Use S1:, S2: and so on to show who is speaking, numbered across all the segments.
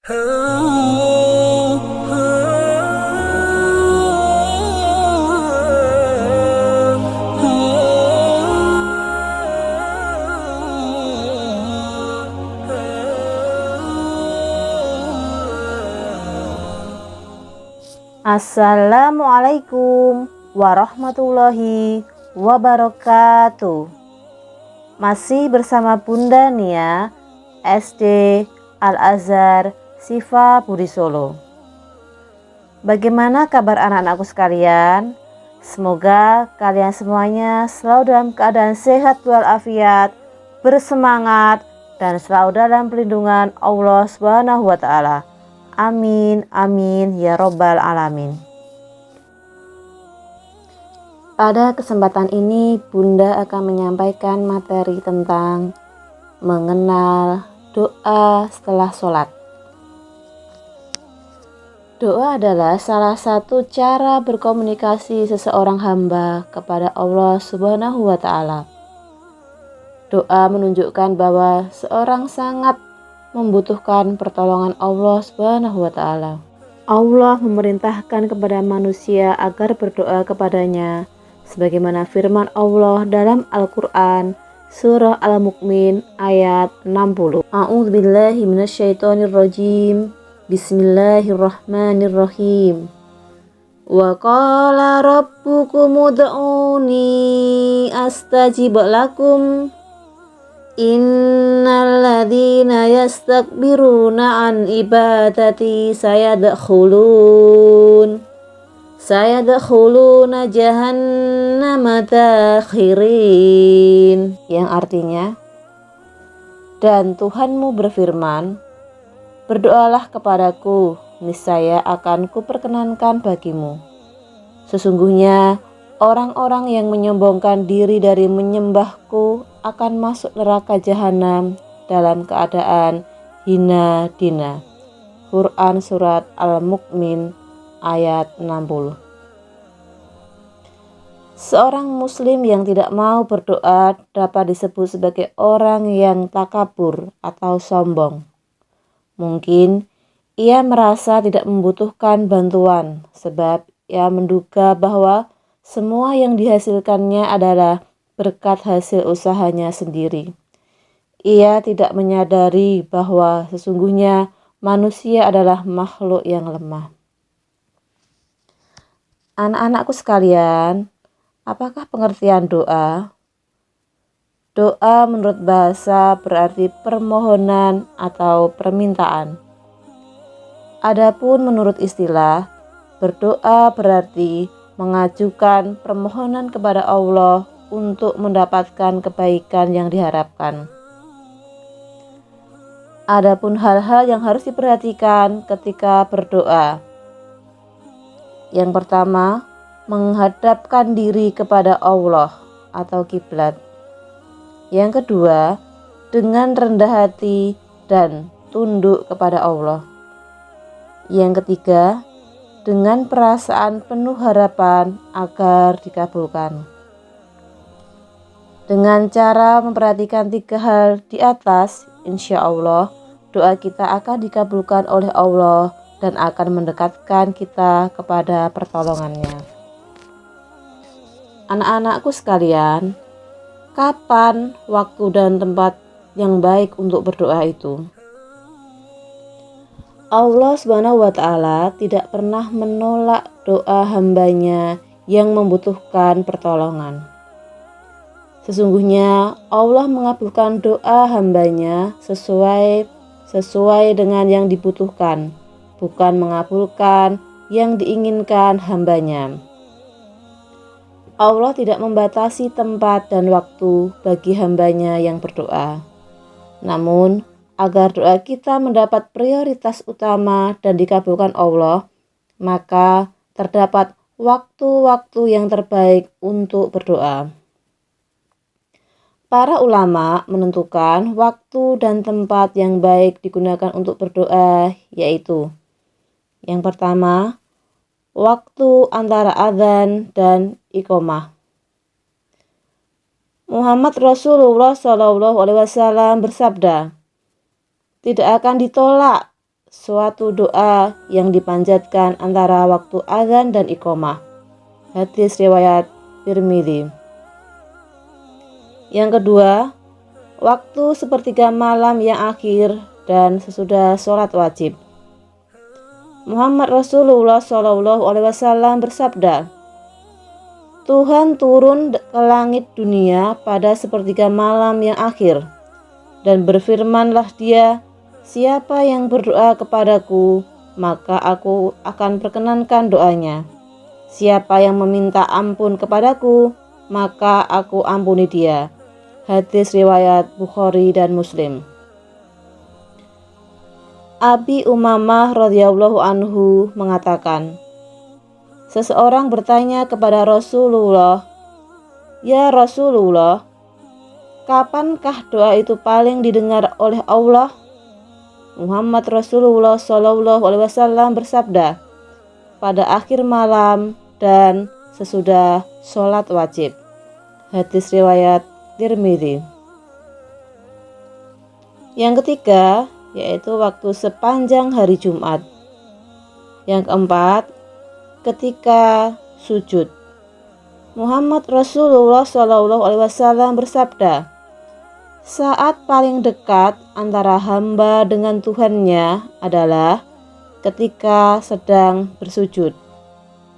S1: Assalamualaikum warahmatullahi wabarakatuh. Masih bersama Bunda Nia, SD Al-Azhar Sifa Budi Solo. Bagaimana kabar anak-anakku sekalian? Semoga kalian semuanya selalu dalam keadaan sehat walafiat, bersemangat, dan selalu dalam perlindungan Allah Subhanahu wa Ta'ala. Amin, amin, ya Robbal Alamin. Pada kesempatan ini, Bunda akan menyampaikan materi tentang mengenal doa setelah sholat. Doa adalah salah satu cara berkomunikasi seseorang hamba kepada Allah Subhanahu wa Ta'ala. Doa menunjukkan bahwa seorang sangat membutuhkan pertolongan Allah Subhanahu wa Ta'ala. Allah memerintahkan kepada manusia agar berdoa kepadanya, sebagaimana firman Allah dalam Al-Quran Surah Al-Mu'min ayat 60. A'udzubillahi minasyaitonirrajim. Bismillahirrahmanirrahim. Wa qala rabbukum ud'uni astajib lakum. Innal ladzina yastakbiruna an ibadati sayadkhuluna jahannama dakhirin, yang artinya, dan Tuhanmu berfirman, berdoalah kepadaku, niscaya akan kuperkenankan bagimu. Sesungguhnya orang-orang yang menyombongkan diri dari menyembahku akan masuk neraka jahanam dalam keadaan hina dina. Quran Surat Al-Mu'min ayat 60. Seorang muslim yang tidak mau berdoa dapat disebut sebagai orang yang takabur atau sombong. Mungkin ia merasa tidak membutuhkan bantuan sebab ia menduga bahwa semua yang dihasilkannya adalah berkat hasil usahanya sendiri. Ia tidak menyadari bahwa sesungguhnya manusia adalah makhluk yang lemah. Anak-anakku sekalian, apakah pengertian doa? Doa menurut bahasa berarti permohonan atau permintaan. Adapun menurut istilah, berdoa berarti mengajukan permohonan kepada Allah untuk mendapatkan kebaikan yang diharapkan. Adapun hal-hal yang harus diperhatikan ketika berdoa. Yang pertama, menghadapkan diri kepada Allah atau kiblat. Yang kedua, dengan rendah hati dan tunduk kepada Allah. Yang ketiga, dengan perasaan penuh harapan agar dikabulkan. Dengan cara memperhatikan 3 hal di atas, insya Allah doa kita akan dikabulkan oleh Allah dan akan mendekatkan kita kepada pertolongannya. Anak-anakku sekalian, kapan waktu dan tempat yang baik untuk berdoa itu? Allah Subhanahu wa Ta'ala tidak pernah menolak doa hambanya yang membutuhkan pertolongan. Sesungguhnya Allah mengabulkan doa hambanya sesuai dengan yang dibutuhkan, bukan mengabulkan yang diinginkan hambanya. Allah tidak membatasi tempat dan waktu bagi hambanya yang berdoa. Namun, agar doa kita mendapat prioritas utama dan dikabulkan Allah, maka terdapat waktu-waktu yang terbaik untuk berdoa. Para ulama menentukan waktu dan tempat yang baik digunakan untuk berdoa, yaitu yang pertama, waktu antara adzan dan iqamah. Muhammad Rasulullah SAW bersabda, tidak akan ditolak suatu doa yang dipanjatkan antara waktu azan dan iqamah. Hadis riwayat Tirmidzi. Yang kedua, waktu sepertiga malam yang akhir dan sesudah sholat wajib. Muhammad Rasulullah SAW bersabda, Tuhan turun ke langit dunia pada sepertiga malam yang akhir, dan berfirmanlah Dia, siapa yang berdoa kepadaku, maka aku akan perkenankan doanya. Siapa yang meminta ampun kepadaku, maka aku ampuni dia. Hadis riwayat Bukhari dan Muslim. Abi Umamah radhiyallahu anhu mengatakan, seseorang bertanya kepada Rasulullah, "Ya Rasulullah, kapankah doa itu paling didengar oleh Allah?" Muhammad Rasulullah SAW bersabda, pada akhir malam dan sesudah sholat wajib. Hadis riwayat Tirmidzi. Yang ketiga, yaitu waktu sepanjang hari Jumat. Yang keempat, ketika sujud. Muhammad Rasulullah SAW bersabda, saat paling dekat antara hamba dengan Tuhannya adalah ketika sedang bersujud.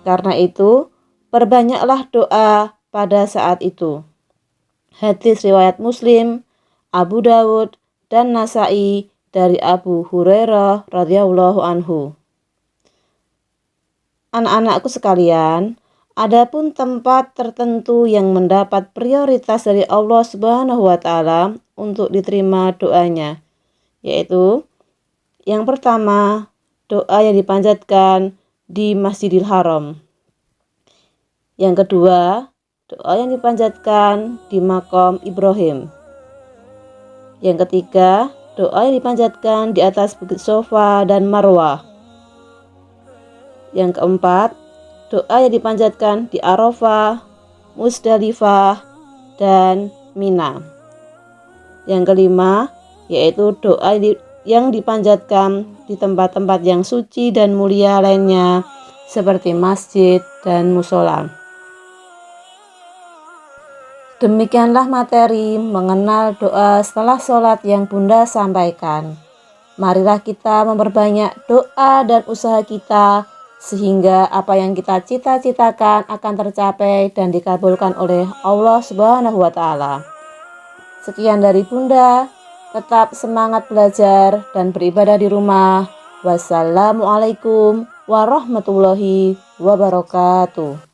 S1: Karena itu, perbanyaklah doa pada saat itu. Hadis riwayat Muslim, Abu Dawud, dan Nasai dari Abu Hurairah radhiyallahu anhu. Anak-anakku sekalian, adapun tempat tertentu yang mendapat prioritas dari Allah Subhanahu wa taala untuk diterima doanya, yaitu yang pertama, doa yang dipanjatkan di Masjidil Haram. Yang kedua, doa yang dipanjatkan di Maqam Ibrahim. Yang ketiga, doa yang dipanjatkan di atas Bukit Sofa dan Marwah. Yang keempat, doa yang dipanjatkan di Arafah, Musdalifah, dan Mina. Yang kelima, yaitu doa yang dipanjatkan di tempat-tempat yang suci dan mulia lainnya, seperti masjid dan musola. Demikianlah materi mengenal doa setelah sholat yang Bunda sampaikan. Marilah kita memperbanyak doa dan usaha kita, sehingga apa yang kita cita-citakan akan tercapai dan dikabulkan oleh Allah Subhanahu wa taala. Sekian dari Bunda, tetap semangat belajar dan beribadah di rumah. Wassalamualaikum warahmatullahi wabarakatuh.